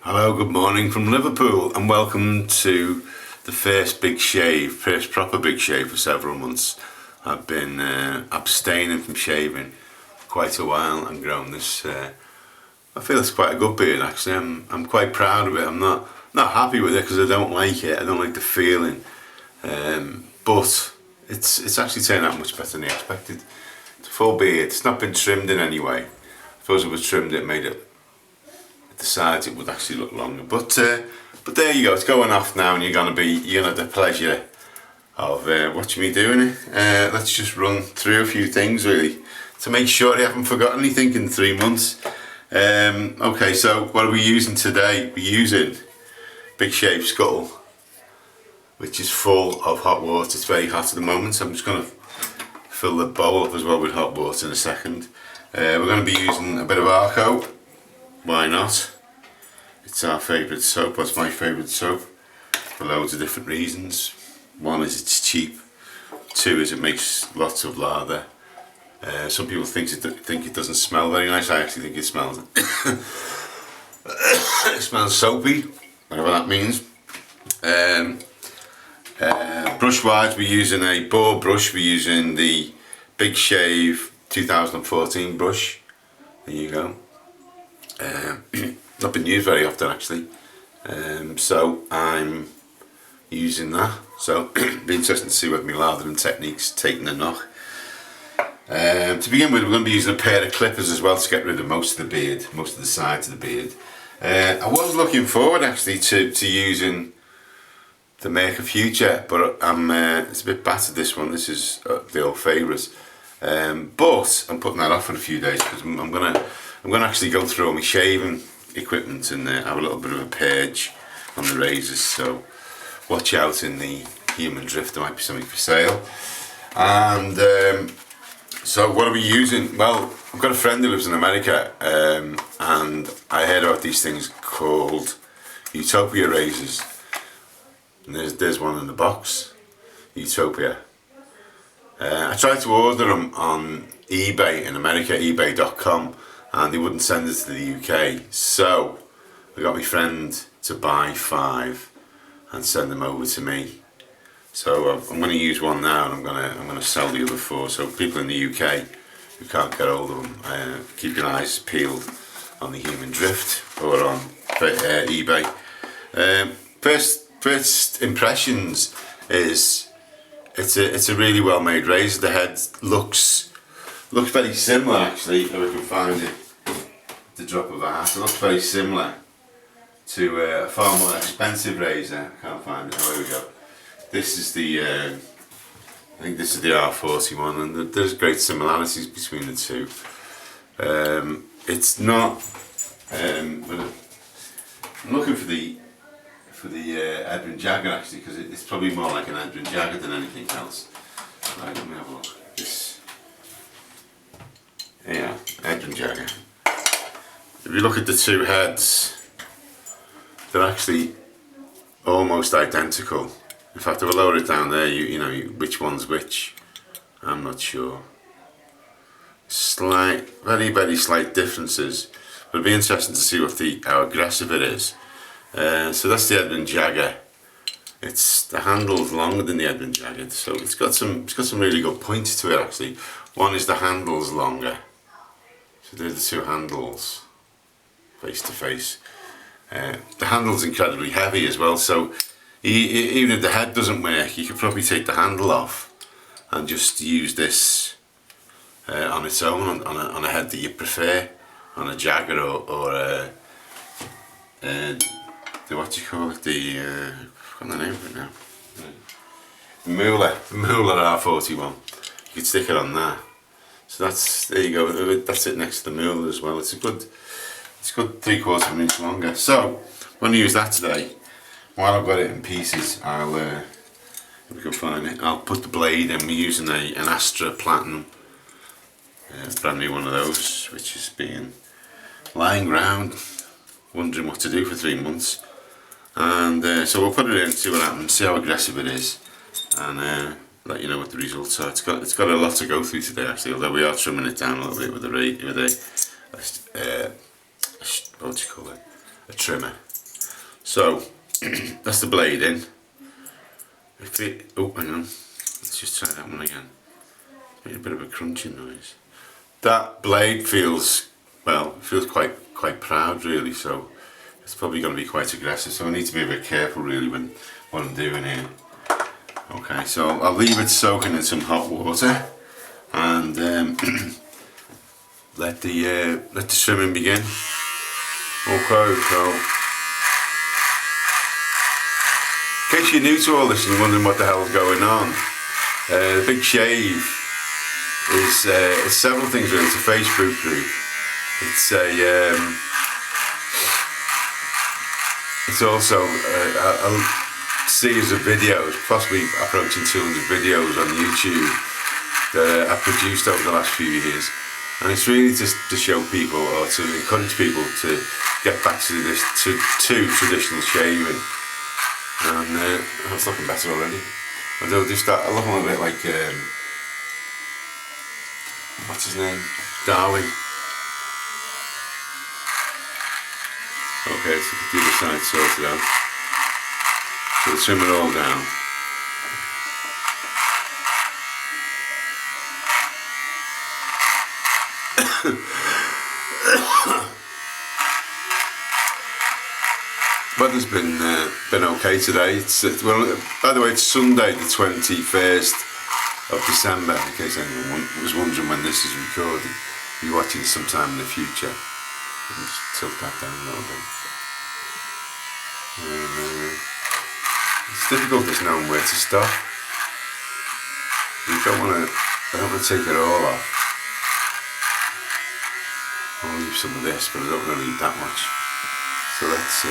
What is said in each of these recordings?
Hello, good morning from Liverpool and welcome to the first big shave, first proper big shave for several months. I've been abstaining from shaving quite a while and grown this, I feel it's quite a good beard actually. I'm quite proud of it. I'm not happy with it because I don't like it, I don't like the feeling, but it's actually turned out much better than I expected. It's a full beard, it's not been trimmed in any way. I suppose if it was trimmed it made it, the sides it would actually look longer, but there you go, it's going off now and you're gonna have the pleasure of watching me doing it. Let's just run through a few things really to make sure I haven't forgotten anything in 3 months. Okay, so what are we using today? We're using Big Shave Scuttle, which is full of hot water. It's very hot at the moment, so I'm just going to fill the bowl up as well with hot water in a second. We're going to be using a bit of Arco. Why not? It's our favourite soap. That's my favourite soap for loads of different reasons. One is it's cheap. Two is it makes lots of lather. Some people think it doesn't smell very nice. I actually think it smells it smells soapy, whatever that means. Brush wise, we're using a boar brush. We're using the Big Shave 2014 brush. There you go. Not been used very often actually, so I'm using that. So be interesting to see whether my lathering technique's taking a knock. To begin with, we're going to be using a pair of clippers as well to get rid of most of the beard, most of the sides of the beard. I was looking forward actually to using the Make a Future, but it's a bit battered, this one. This is the old favourite, but I'm putting that off for a few days because I'm gonna actually go through all my shaving equipment and have a little bit of a purge on the razors, so watch out in the human drift, there might be something for sale. And so what are we using? Well, I've got a friend who lives in America, and I heard about these things called Utopia razors, and there's one in the box, Utopia. I tried to order them on eBay in America, ebay.com, and they wouldn't send it to the UK, so I got my friend to buy 5 and send them over to me. So I'm going to use one now, and I'm going to sell the other 4. So people in the UK who can't get hold of them, keep your eyes peeled on the human drift or on eBay. First impressions is it's a really well made razor. The head looks very similar actually, if I can find it. The drop of a hat. It looks very similar to a far more expensive razor. I can't find it. Oh, here we go. This is the, I think this is the R41, and there's great similarities between the two. It's not. I'm looking for the Edwin Jagger actually, because it's probably more like an Edwin Jagger than anything else. Right, let me have a look. This. Yeah, Edwin Jagger. If you look at the two heads, they're actually almost identical. In fact, if I lower it down there, you know which one's which. I'm not sure. Very, very slight differences. But it'll be interesting to see how aggressive it is. So that's the Edwin Jagger. The handle's longer than the Edwin Jagger, so it's got some really good points to it actually. One is the handle's longer. So there's the two handles. Face to face. The handle's incredibly heavy as well, so even if the head doesn't work, you could probably take the handle off and just use this on its own on a head that you prefer, on a Jagger or what you call it, I've got the name of it now. The Mueller R41. You could stick it on there. So there you go. That's it next to the Mueller as well. It's good 3/4 of an inch longer. So I'm going to use that today. While I've got it in pieces, if we can find it, I'll put the blade in. We're using an Astra Platinum, brand new one of those, which has been lying around, wondering what to do for 3 months. And so we'll put it in, see what happens, see how aggressive it is, and let you know what the results are. It's got a lot to go through today actually, although we are trimming it down a little bit with a what do you call it, a trimmer. So that's the blade in. Oh, hang on. Let's just try that one again. It's making a bit of a crunching noise. That blade feels, well, feels quite proud really, so it's probably going to be quite aggressive, so I need to be a bit careful really when what I'm doing here. Okay, so I'll leave it soaking in some hot water and let the swimming begin. Okay, so in case you're new to all this and you're wondering what the hell's going on, the Big Shave is it's several things really. It's a Facebook group. It's also a series of videos, possibly approaching 200 videos on YouTube that I've produced over the last few years, and it's really just to show people or to encourage people to get back to this to traditional shaving. And I was looking better already. Although just that, I look a little bit like what's his name? Darwin. Okay, so get the other side sorted out. So we'll trim it all down. Weather's been okay today. Well, by the way, it's Sunday the 21st of December, in case anyone was wondering when this is recorded. You're watching sometime in the future. Just tilt that down a little bit. It's difficult just knowing where to stop. I don't want to take it all off. I'll leave some of this, but I don't want to leave that much. So let's.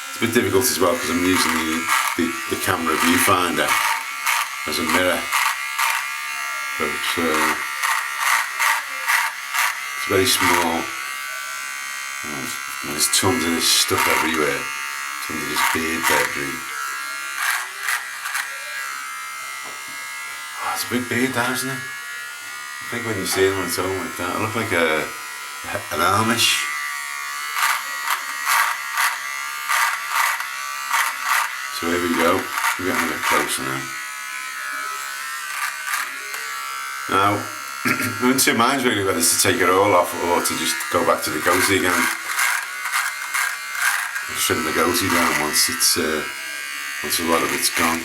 It's a bit difficult as well because I'm using the camera viewfinder as a mirror. But it's very small. And there's tons of this stuff everywhere. Tons of this beard debris. Oh, it's a big beard, that, isn't it? I think when you see it on its own like that, I look like an Amish. So here we go. We're getting a bit closer now. Now, I'm in two minds really whether to take it all off or to just go back to the goatee again. I'll trim the goatee down once a lot of it's gone.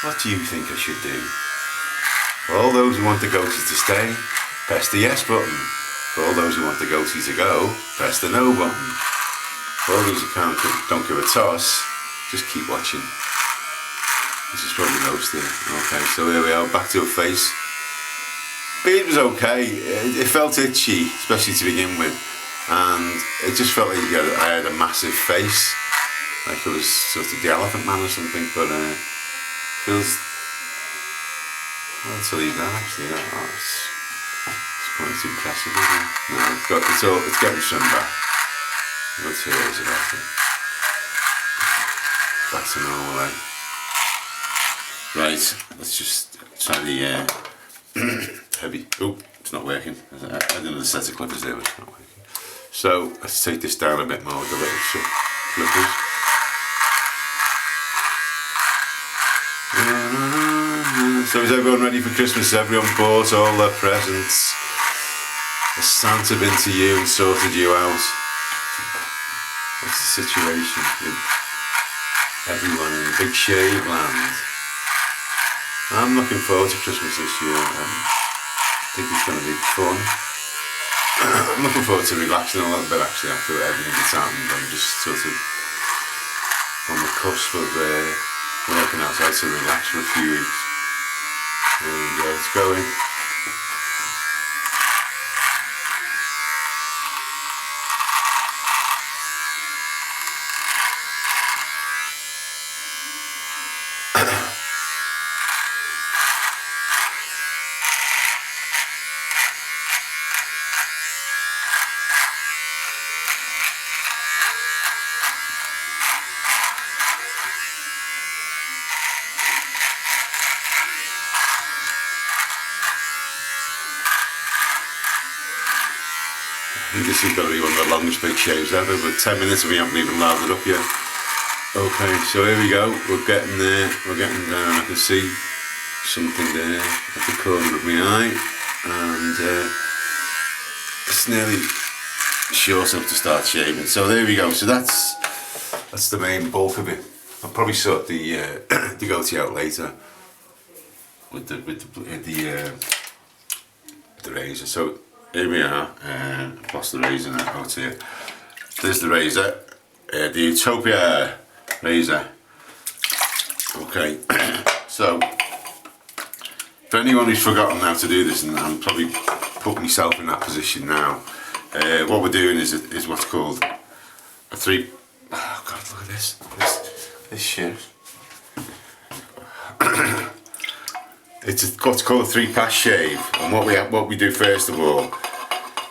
What do you think I should do? For all those who want the goatee to stay, press the yes button. For all those who want the goatee to go, press the no button. For all those who don't give a toss, just keep watching. This is probably most of it. Okay, so here we are, back to a face. Beard was okay. It felt itchy, especially to begin with, and it just felt like I had a massive face, like it was sort of the Elephant Man or something. But feels. Well, to leave that actually. It's quite impressive, isn't it? No, it's getting trimmed back. No tears about it. Back to normal, eh? Right, let's just try the heavy. Oh, it's not working. I had another set of clippers there, but it's not working. So let's take this down a bit more with the little clippers. So is everyone ready for Christmas? Everyone bought all their presents? Has Santa been to you and sorted you out? What's the situation with everyone in the Big Shave land? I'm looking forward to Christmas this year. I think it's going to be fun. I'm looking forward to relaxing a little bit actually after everything that's happened. I'm just sort of on the cusp of working outside to relax for a few weeks. And it's going. think this has got to be one of the longest big shaves ever, but 10 minutes and we haven't even lathered up yet. Okay, so here we go, we're getting there, we're getting down. I can see something there at the corner of my eye, and it's nearly short enough to start shaving. So there we go, so that's the main bulk of it. I'll probably sort the goatee out later with the razor. So here we are. Plus the razor now out here. There's the razor, the Utopia razor. Okay, so for anyone who's forgotten how to do this, and I'm probably put myself in that position now, what we're doing is what's called a three. Oh God, look at this shit. It's what's called a 3-pass shave, and what we do first of all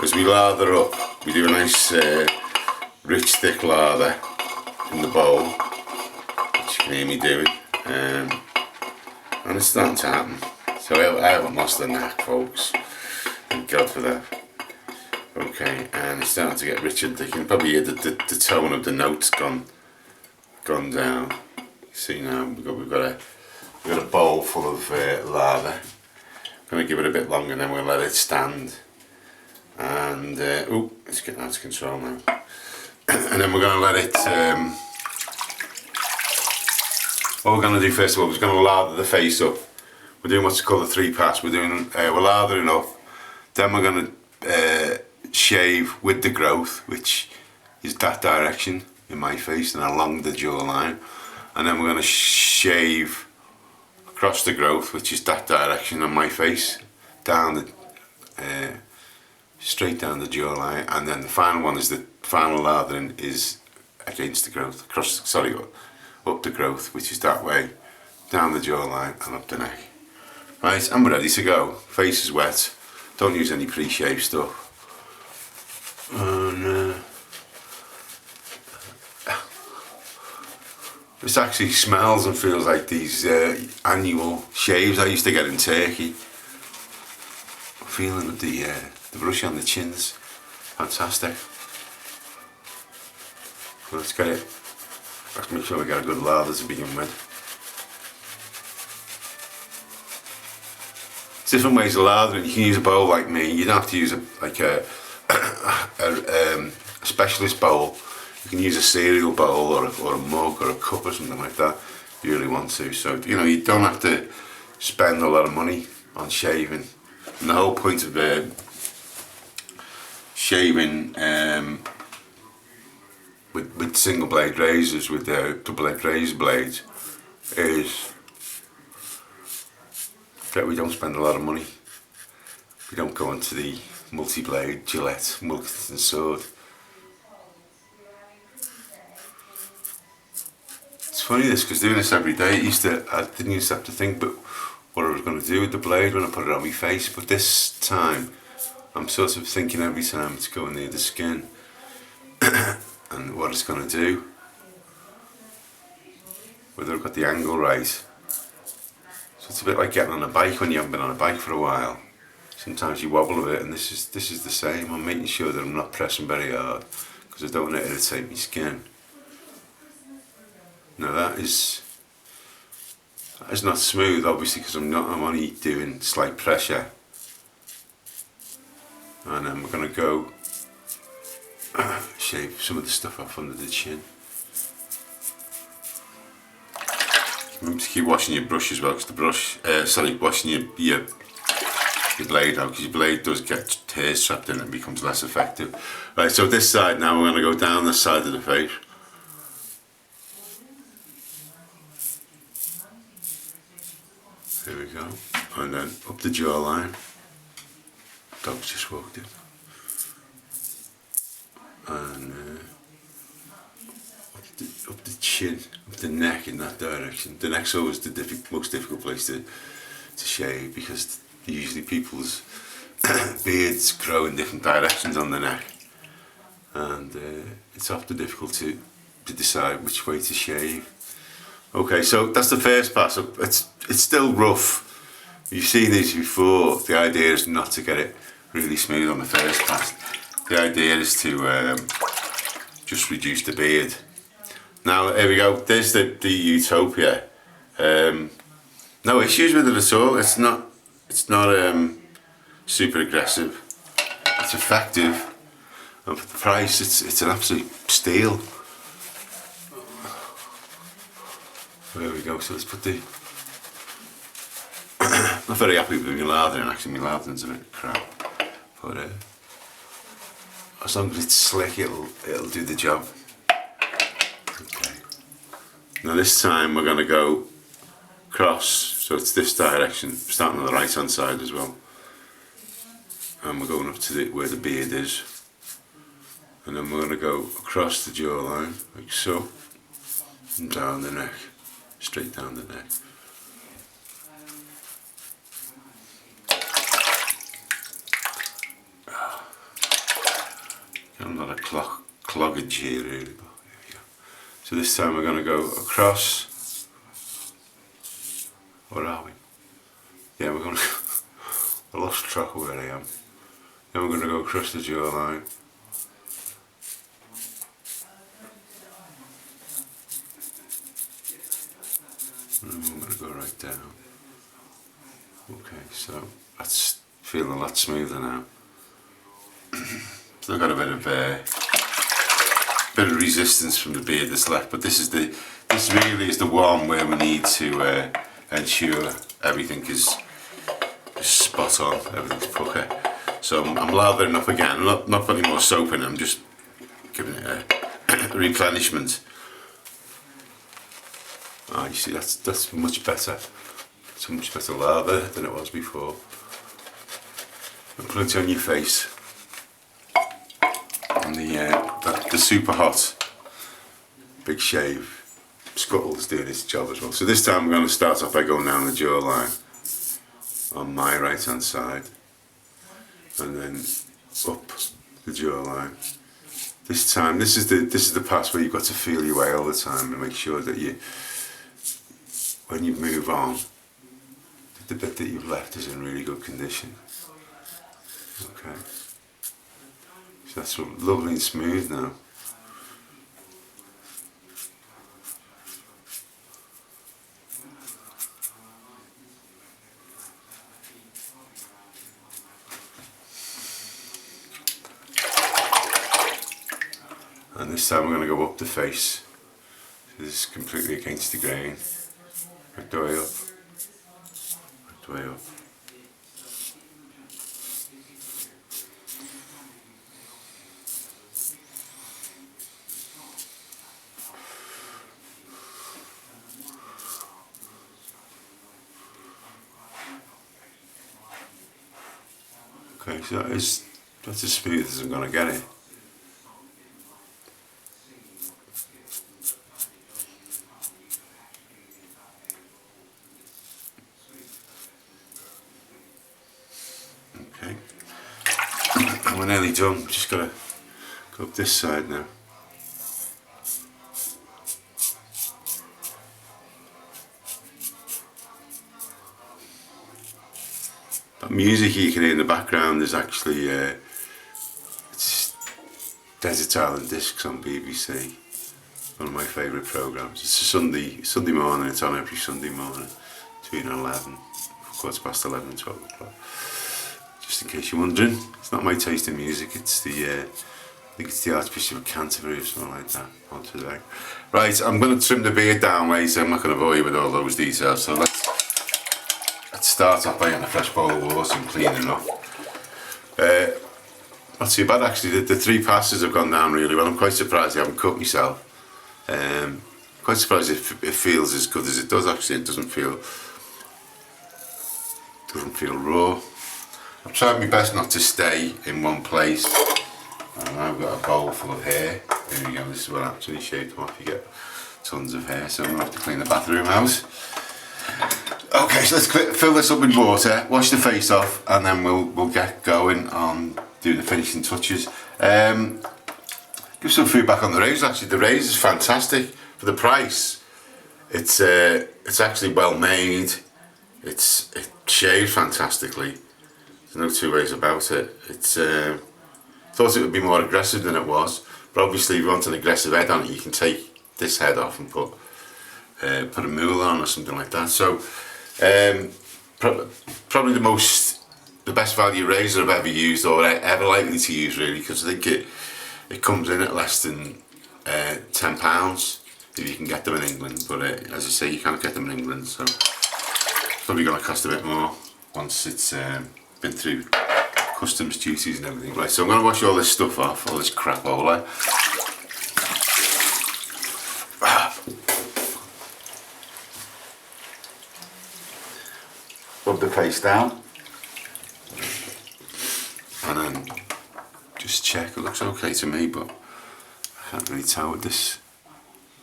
is we lather up. We do a nice rich thick lather in the bowl, which you can hear me doing, and it's starting to happen. So I haven't lost the knack, folks. Thank God for that. Okay, and it's starting to get rich and thick. You can probably hear the tone of the notes gone down. You see now we've got a bowl full of lather. I'm going to give it a bit longer, and then we're going to let it stand. And it's getting out of control now. And then we're going to let it. What we're going to do first of all is we're going to lather the face up. We're doing what's called a 3-pass. We're lathering up. Then we're going to shave with the growth, which is that direction in my face and along the jawline, and then we're going to shave across the growth, which is that direction on my face, down the straight down the jawline, and then the final one is the final lathering is against the growth, up the growth, which is that way, down the jawline and up the neck. Right, and we're ready to go. Face is wet. Don't use any pre-shave stuff. And this actually smells and feels like these annual shaves I used to get in Turkey. I'm feeling the brush on the chins. Fantastic. Let's get it. Let's make sure we get a good lather to begin with. Different ways of lathering. You can use a bowl like me. You don't have to use a specialist bowl. You can use a cereal bowl or a mug or a cup or something like that if you really want to. So you don't have to spend a lot of money on shaving. And the whole point of shaving with single blade razors, with double edged razor blades, is that we don't spend a lot of money. We don't go into the multi-blade Gillette Wilkinson sword. It's funny this, because doing this every day, I didn't used to have to think but what I was going to do with the blade when I put it on my face, but this time I'm sort of thinking every time it's going near the skin and what it's going to do, whether I've got the angle right. So it's a bit like getting on a bike when you haven't been on a bike for a while. Sometimes you wobble a bit, and this is the same. I'm making sure that I'm not pressing very hard because I don't want to irritate my skin. Now that is not smooth, obviously, because I'm only doing slight pressure. And then we're going to go shave some of the stuff off under the chin. Remember to keep washing your brush as well, because washing your blade out, because your blade does get hairs trapped in it and becomes less effective. Right, so this side now, we're going to go down the side of the face. There we go, and then up the jawline. Dog's just walked in. And up the chin, up the neck in that direction. The neck's always the most difficult place to shave, because usually people's beards grow in different directions on the neck, and it's often difficult to decide which way to shave. Okay, so that's the first pass. It's still rough. You've seen these before. The idea is not to get it really smooth on the first pass. the idea is to just reduce the beard. Now here we go, there's the Utopia. No issues with it at all. It's not super aggressive. It's effective, and for the price it's an absolute steal. There we go, so let's put the... I'm not very happy with my lardering, actually my lardern's a bit crap, but as long as it's slick it'll do the job. Okay. Now this time we're going to go cross, so it's this direction, starting on the right hand side as well, and we're going up to where the beard is, and then we're going to go across the jawline like so, and down the neck, straight down the neck. Got a lot of cloggage here really, but there we go. So this time we're going to go across. Where are we? Yeah, we're going to... I lost track of where I am. Then we're going to go across the jawline. And then we're going to go right down. Okay, so that's feeling a lot smoother now. Still got a bit of resistance from the beard that's left, but this really is the one where we need to ensure everything is spot on, everything's pucker. So I'm lathering up again. I'm not putting more soap in. I'm just giving it a replenishment. Ah, you see, that's much better. It's a much better lather than it was before. And put it on your face. And the super hot big shave scuttle is doing its job as well. So this time we're going to start off by going down the jawline on my right hand side, and then up the jawline. This time, this is the pass where you've got to feel your way all the time and make sure that when you move on, the bit that you've left is in really good condition. Okay. So that's lovely and smooth now. And this time we're going to go up the face. So this is completely against the grain. Right the way up. Right the way up. Okay, so that's as smooth as I'm going to get it. Okay, and we're nearly done. Just got to go up this side now. That music you can hear in the background is actually it's Desert Island Discs on BBC, one of my favourite programmes. It's a Sunday morning, it's on every Sunday morning between 11, 11:15 and 12 o'clock. Just in case you're wondering, it's not my taste in music, it's the I think it's the Archbishop of Canterbury or something like that on today. Right, I'm going to trim the beard down later, I'm not going to bore you with all those details, so let's start off by getting a fresh bowl of water and cleaning up. Not too bad actually, the 3 passes have gone down really well. I'm quite surprised I haven't cut myself. Quite surprised it feels as good as it does actually. It doesn't feel raw. I've tried my best not to stay in one place. And I've got a bowl full of hair. There we go, this is what actually shaved them off. You get tons of hair, so I'm going to have to clean the bathroom out. Okay, so let's fill this up with water, wash the face off, and then we'll get going on doing the finishing touches. Give some feedback on the razor. Actually, the razor is fantastic for the price. It's actually well made. It shaves fantastically. There's no two ways about it. It's Thought it would be more aggressive than it was, but obviously if you want an aggressive head on it, you can take this head off and put a moule on or something like that. So probably the best value razor I've ever used, or ever likely to use, really, because I think it comes in at less than £10 if you can get them in England. But as I say, you can't get them in England, so it's probably going to cost a bit more once it's been through customs duties and everything. Right, so I'm going to wash all this stuff off, all this crapola. Rub the paste down, and then just check. It looks okay to me, but I can't really tell with this.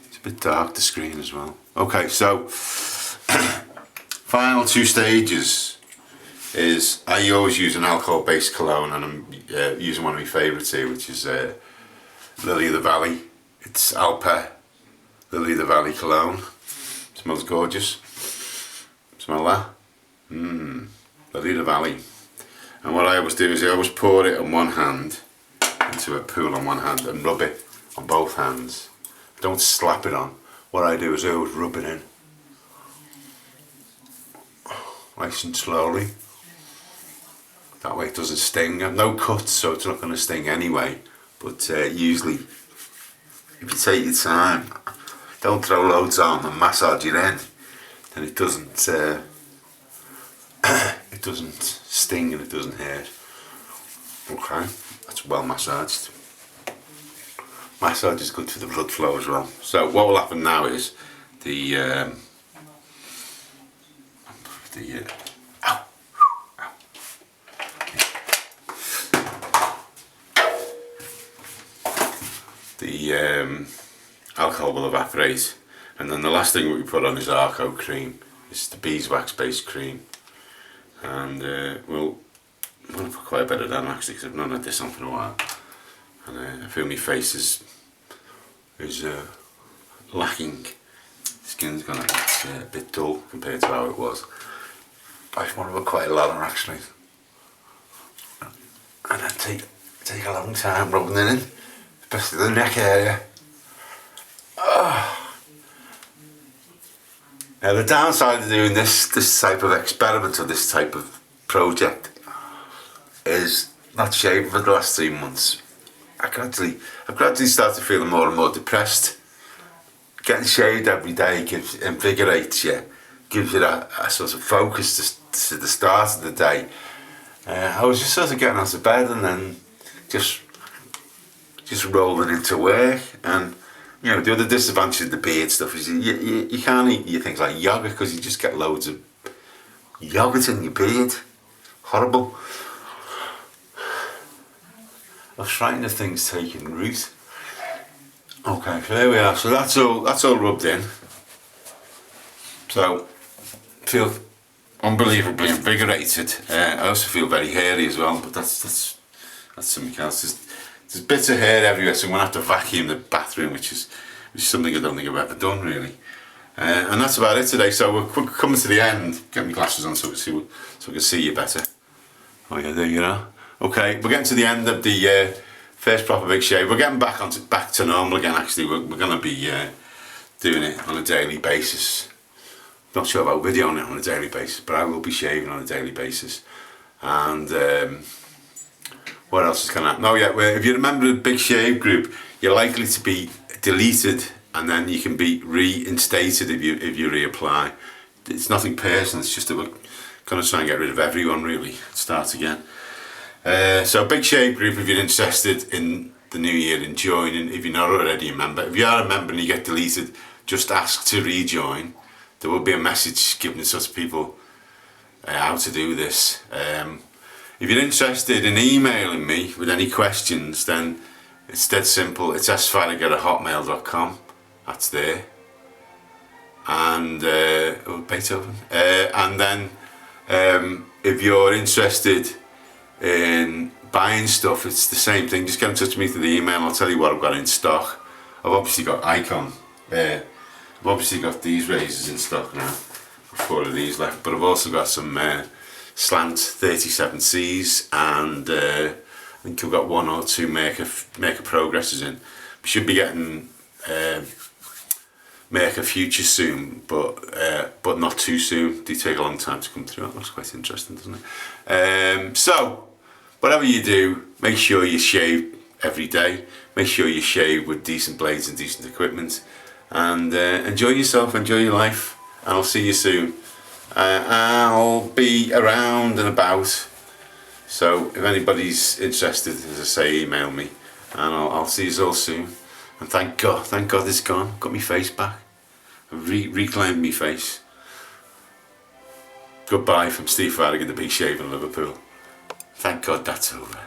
It's a bit dark, the screen as well. Okay, so final 2 stages is I always use an alcohol-based cologne, and I'm using one of my favourites here, which is Lily of the Valley. It's Alpe Lily of the Valley cologne. Smells gorgeous. Smell that? Lily of the Valley. And what I always do is I always pour it on one hand into a pool on one hand and rub it on both hands. I don't slap it on. What I do is I always rub it in, nice and slowly. That way it doesn't sting. I've no cuts, so it's not going to sting anyway. But usually, if you take your time, don't throw loads on and massage it in, then it doesn't it doesn't sting and it doesn't hurt. Okay, that's well massaged. Massage is good for the blood flow as well. So what will happen now is the alcohol will evaporate, and then the last thing we put on is Arco cream. It's the beeswax based cream, and I'm going to put quite a bit of that actually, because I've not had this on for a while, and I feel my face is lacking. Skin's gone a bit dull compared to how it was. I just want to put quite a lot on actually, and then take a long time rubbing it in, especially the neck area. Now the downside of doing this type of experiment or this type of project is not shaving for the last 3 months. I've gradually started feeling more and more depressed. Getting shaved every day invigorates you, gives you a sort of focus to the start of the day. I was just sort of getting out of bed and then just rolling into work, and you know, the other disadvantage of the beard stuff is you can't eat things like yogurt because you just get loads of yogurt in your beard. Horrible. I was frightened of things taking root. Okay, so there we are. So that's all rubbed in. So feel unbelievably invigorated. I also feel very hairy as well, but that's something else. There's bits of hair everywhere, so I'm going to have to vacuum the bathroom, which is something I don't think I've ever done really. And that's about it today. So we're coming to the end. Get my glasses on so I can see you better. Oh yeah, there you are. Okay, we're getting to the end of the first proper big shave. We're getting back to normal again. Actually, we're going to be doing it on a daily basis. Not sure about videoing it on a daily basis, but I will be shaving on a daily basis. And what else is going to happen? Oh yeah, well, if you're a member of the Big Shave group, you're likely to be deleted, and then you can be reinstated if you reapply. It's nothing personal. It's just that we're going to try and get rid of everyone really. Start again. So Big Shave group, if you're interested in the new year in joining, if you're not already a member. If you are a member and you get deleted, just ask to rejoin. There will be a message given to sort of people how to do this. If you're interested in emailing me with any questions, then it's dead simple. It's sfaragher@hotmail.com. That's there. And Beethoven. And then if you're interested in buying stuff, it's the same thing. Just get in touch with me through the email. I'll tell you what I've got in stock. I've obviously got Icon. I've obviously got these razors in stock now. 4 of these left, but I've also got some Slant 37Cs and I think we've got 1 or 2 maker progresses in. We should be getting maker future soon, but not too soon. They take a long time to come through. That looks quite interesting, doesn't it? So whatever you do, make sure you shave every day. Make sure you shave with decent blades and decent equipment, and enjoy yourself, enjoy your life, and I'll see you soon. I'll be around and about, so if anybody's interested, as I say, email me, and I'll see you all soon. And thank God it's gone. Got my face back. I've reclaimed my face. Goodbye from Steve Faragher, the big shave in Liverpool. Thank God that's over.